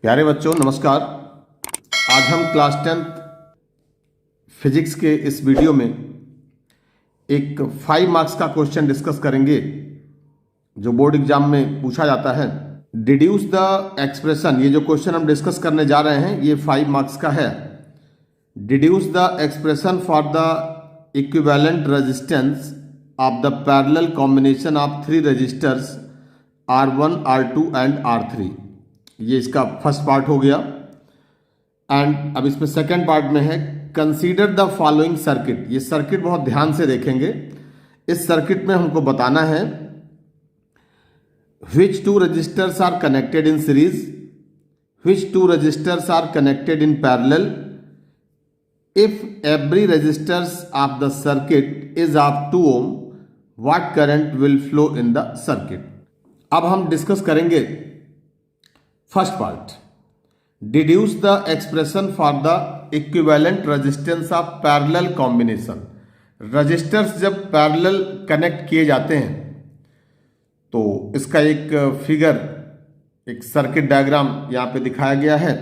प्यारे बच्चों नमस्कार। आज हम क्लास 10th फिजिक्स के इस वीडियो में एक 5 मार्क्स का क्वेश्चन डिस्कस करेंगे जो बोर्ड एग्जाम में पूछा जाता है। डिड्यूस द एक्सप्रेशन, ये जो क्वेश्चन हम डिस्कस करने जा रहे हैं ये 5 मार्क्स का है। Deduce the expression for the equivalent resistance of the parallel combination of 3 resistors R1, R2 and R3। ये इसका फर्स्ट पार्ट हो गया। एंड अब इसमें सेकंड पार्ट में है कंसीडर द फॉलोइंग सर्किट। ये सर्किट बहुत ध्यान से देखेंगे। इस सर्किट में हमको बताना है which two resistors are connected in series, which two resistors are connected in parallel, if every resistors of the circuit is of 2 ohm, what current will flow in the circuit। अब हम discuss करेंगे first part, deduce the expression for the equivalent resistance of parallel combination. Resistors जब parallel connect किए जाते हैं तो इसका एक फिगर, एक सर्किट डायग्राम यहाँ पे दिखाया गया है।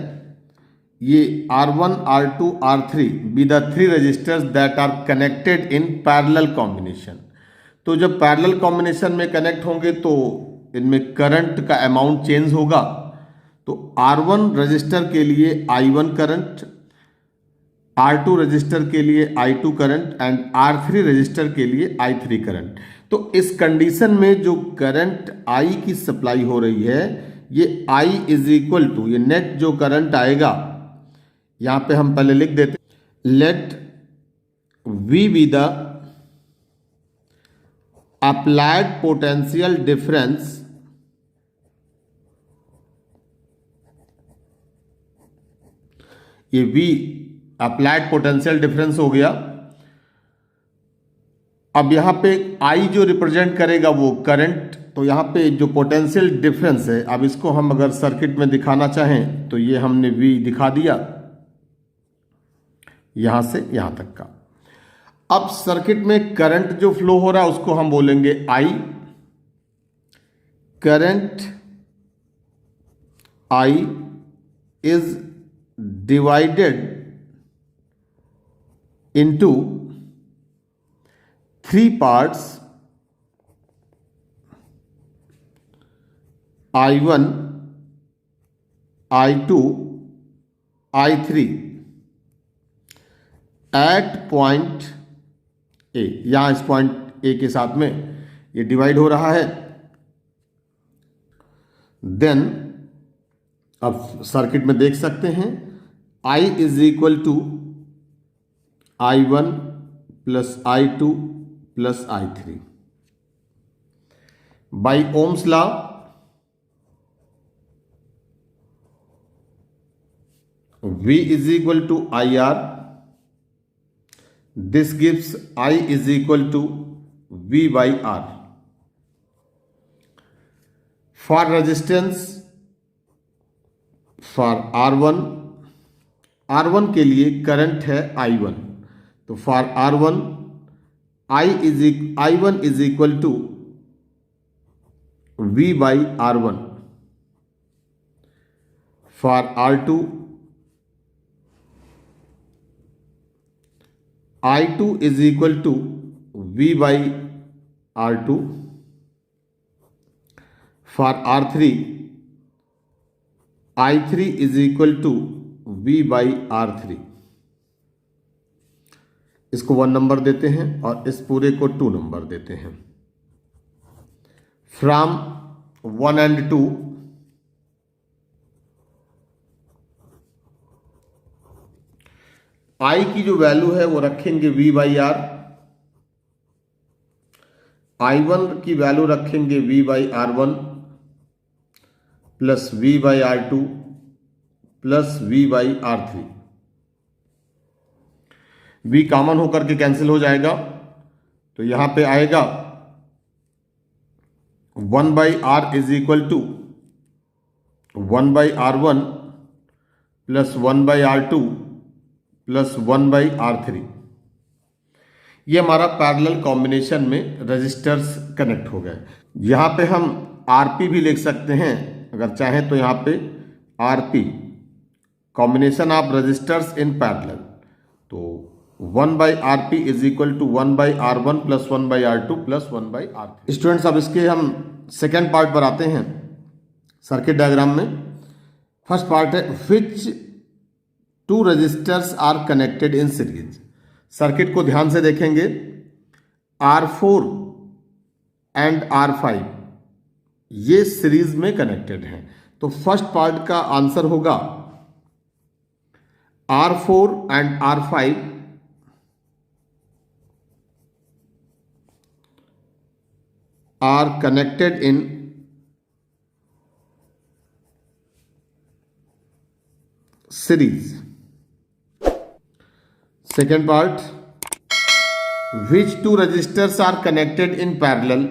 ये R1, R2, R3 be the 3 resistors that are connected in parallel combination. तो जब पैरेलल कॉम्बिनेशन में कनेक्ट होंगे तो इनमें करंट का अमाउंट चेंज होगा। तो R1 रजिस्टर के लिए I1 करंट, R2 रजिस्टर के लिए I2 current and R3 register के लिए I3 करंट। तो इस कंडीशन में जो करंट I की सप्लाई हो रही है ये I इज इक्वल टू, ये नेट जो करंट आएगा यहां पे हम पहले लिख देते, let V be the applied potential difference ये V अप्लाइड पोटेंशियल डिफरेंस हो गया। अब यहां पे I जो रिप्रेजेंट करेगा वो करंट, तो यहां पे जो पोटेंशियल डिफरेंस है, अब इसको हम अगर सर्किट में दिखाना चाहें तो ये हमने V दिखा दिया यहां से यहां तक का। अब सर्किट में करंट जो फ्लो हो रहा है उसको हम बोलेंगे I। Current I is divided into 3 parts, I1, I2, I3 at point A। यहां इस पॉइंट A के साथ में ये डिवाइड हो रहा है। देन अब सर्किट में देख सकते हैं I is equal to I1 plus I2 plus I3 by ohm's law. V is equal to IR, this gives I is equal to V by R। For resistance for R1, R1 के लिए current है I1, तो for R1 I1 is equal to V by R1। For R2 I2 is equal to V by R2। For R3 I3 is equal to V by R3। इसको 1 number देते हैं और इस पूरे को 2 नंबर देते हैं। फ्रॉम 1 एंड 2 I की जो वैल्यू है वो रखेंगे V बाई R, I1 की वैल्यू रखेंगे V by R1 plus V by R2 plus V by R3। V common होकर के कैंसिल हो जाएगा तो यहां पे आएगा 1 by R is equal to 1 by R1 plus 1 by R2 plus 1 by R3। ये हमारा पैरेलल कॉम्बिनेशन में रजिस्टर्स कनेक्ट हो गए। यहां पे हम RP भी लिख सकते हैं, अगर चाहें तो यहाँ पे RP, combination of resistors in parallel, तो 1 by RP is equal to 1 by R1 plus 1 by R2 plus 1 by R3। Students, अब इसके हम सेकेंड पार्ट पर आते हैं सर्किट डायग्राम में। फर्स्ट पार्ट है which two resistors are connected in series. Circuit को ध्यान से देखेंगे, R4 एंड R5 ये सीरीज में कनेक्टेड हैं, तो फर्स्ट पार्ट का आंसर होगा R4 and R5 are connected in series. Second part, which two resistors are connected in parallel?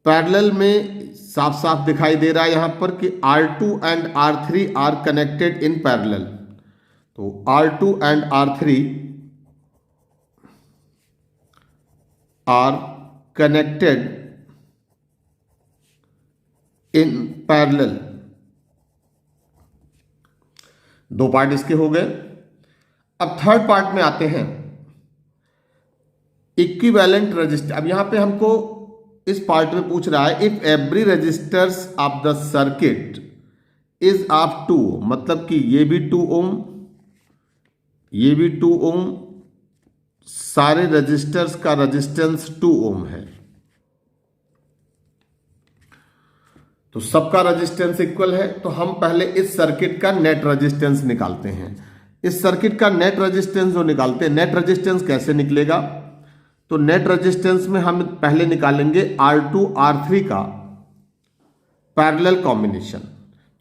Parallel में साफ साफ दिखाई दे रहा है यहां पर कि R2 and R3 are connected in parallel, तो R2 and R3 are connected in parallel। दो पार्ट इसके हो गए। अब थर्ड पार्ट में आते हैं, इक्विवेलेंट रजिस्टर। अब यहां पे हमको इस पार्ट में पूछ रहा है if every resistors of the circuit is of 2, मतलब कि ये भी 2 ओम, ये भी 2 ओम, सारे रजिस्टर्स का रेजिस्टेंस 2 ओम है, तो सबका रेजिस्टेंस इक्वल है। तो हम पहले इस सर्किट का नेट रेजिस्टेंस निकालते हैं। इस सर्किट का नेट रेजिस्टेंस जो निकालते हैं, नेट रेजिस्टेंस कैसे निकलेगा, तो नेट रेजिस्टेंस में हम पहले निकालेंगे R2 R3 का पैरेलल कॉम्बिनेशन।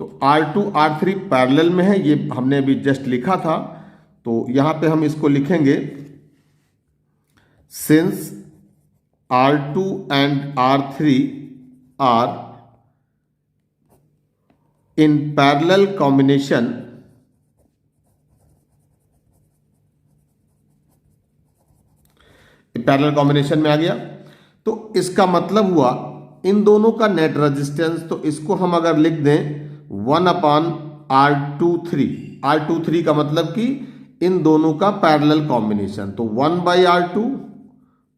तो R2 R3 पैरेलल में है, ये हमने अभी जस्ट लिखा था, तो यहां पे हम इसको लिखेंगे since R2 and R3 are in parallel combination, parallel combination में आ गया, तो इसका मतलब हुआ इन दोनों का नेट रेजिस्टेंस, तो इसको हम अगर लिख दें 1/R23, R23 का मतलब कि इन दोनों का पैरेलल कॉम्बिनेशन, तो 1/R2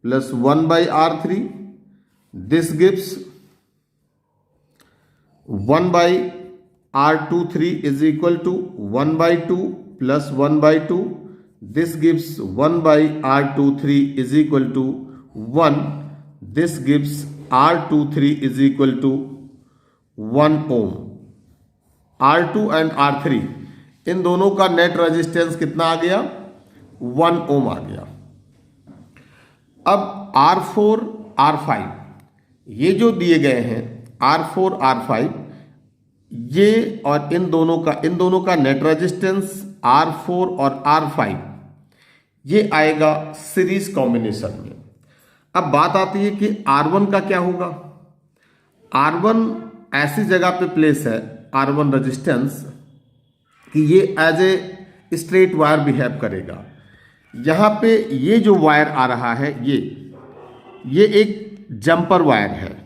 plus 1/R3, this gives 1/R23 is equal to 1/2 plus 1/2, this gives 1/R23 is equal to 1, this gives R23 is equal to 1 ohm। R2 and R3 इन दोनों का नेट रेजिस्टेंस कितना आ गया, 1 ओम आ गया। अब R4 R5 ये जो दिए गए हैं R4 R5 ये और इन दोनों का नेट रेजिस्टेंस R4 और R5 ये आएगा सीरीज कॉम्बिनेशन में। अब बात आती है कि R1 का क्या होगा। R1 ऐसी जगह पे प्लेस है, R1 रेजिस्टेंस, कि ये as a straight wire behave करेगा। यहां पे ये जो वायर आ रहा है ये एक जंपर वायर है,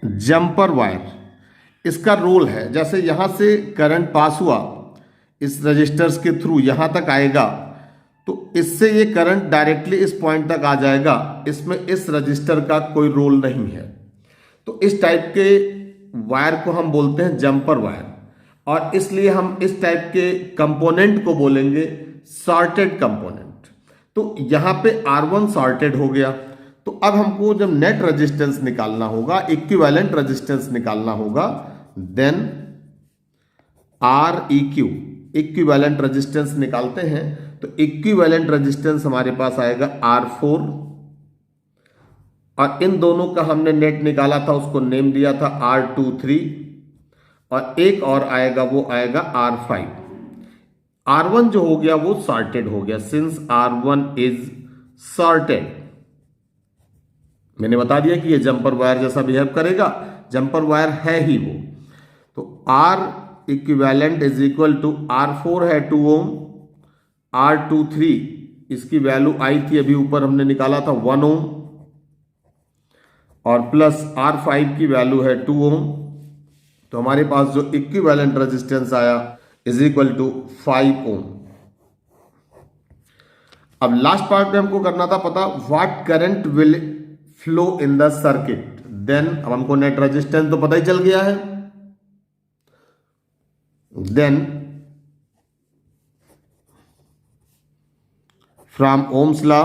जंपर वायर। इसका रोल है, जैसे यहां से करंट पास हुआ इस रजिस्टर्स के थ्रू यहां तक आएगा, तो इससे ये करंट डायरेक्टली इस पॉइंट तक आ जाएगा, इसमें इस रजिस्टर का कोई रोल नहीं है। तो इस टाइप के वायर को हम बोलते हैं जंपर वायर, और इसलिए हम इस टाइप के कंपोनेंट को बोलेंगे शॉर्टेड कंपोनेंट। तो यहां पे R1 शॉर्टेड हो गया, तो अब हमको जब नेट रेजिस्टेंस निकालना होगा, इक्विवेलेंट रेजिस्टेंस निकालना होगा, देन REQ इक्विवेलेंट रेजिस्टेंस निकालते हैं। तो इक्विवेलेंट रेजिस्टेंस हमारे पास आएगा R4, और इन दोनों का हमने नेट निकाला था, उसको नेम दिया था R23, और एक और आएगा वो आएगा R5। R1 जो हो गया वो सॉर्टेड हो गया, सिंस R1 इज सॉर्टेड। मैंने बता दिया कि ये जंपर वायर जैसा बिहेव करेगा, जंपर वायर है ही वो। तो R equivalent is equal to R4 है 2 ओम, R23 इसकी वैल्यू आई थी अभी ऊपर हमने निकाला था 1 ओम, और प्लस R5 की वैल्यू है 2 ओम, तो हमारे पास जो इक्विवेलेंट रेजिस्टेंस आया इज इक्वल टू 5 ओम। अब लास्ट पार्ट में हमको करना था पता, what current will flow in the circuit. Then अब हमको नेट रेजिस्टेंस तो पता ही चल गया है। Then from ohm's law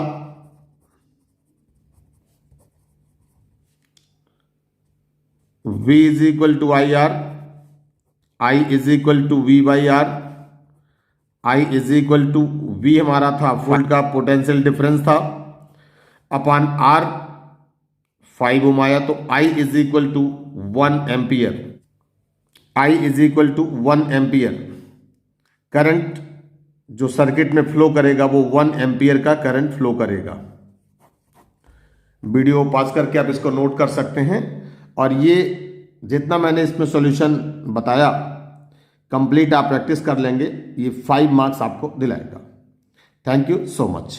V is equal to I R, I is equal to V by R, I is equal to V हमारा था volt का पोटेंशियल डिफरेंस था, अपॉन R 5 ओम आया तो I is equal to 1 ampere, I is equal to 1 ampere. Current जो circuit में flow करेगा वो 1 एम्पियर का करंट फ्लो करेगा। वीडियो पॉज करके आप इसको नोट कर सकते हैं। और ये जितना मैंने इसमें सॉल्यूशन बताया कंप्लीट आप प्रैक्टिस कर लेंगे, ये 5 मार्क्स आपको दिलाएगा। Thank you so much.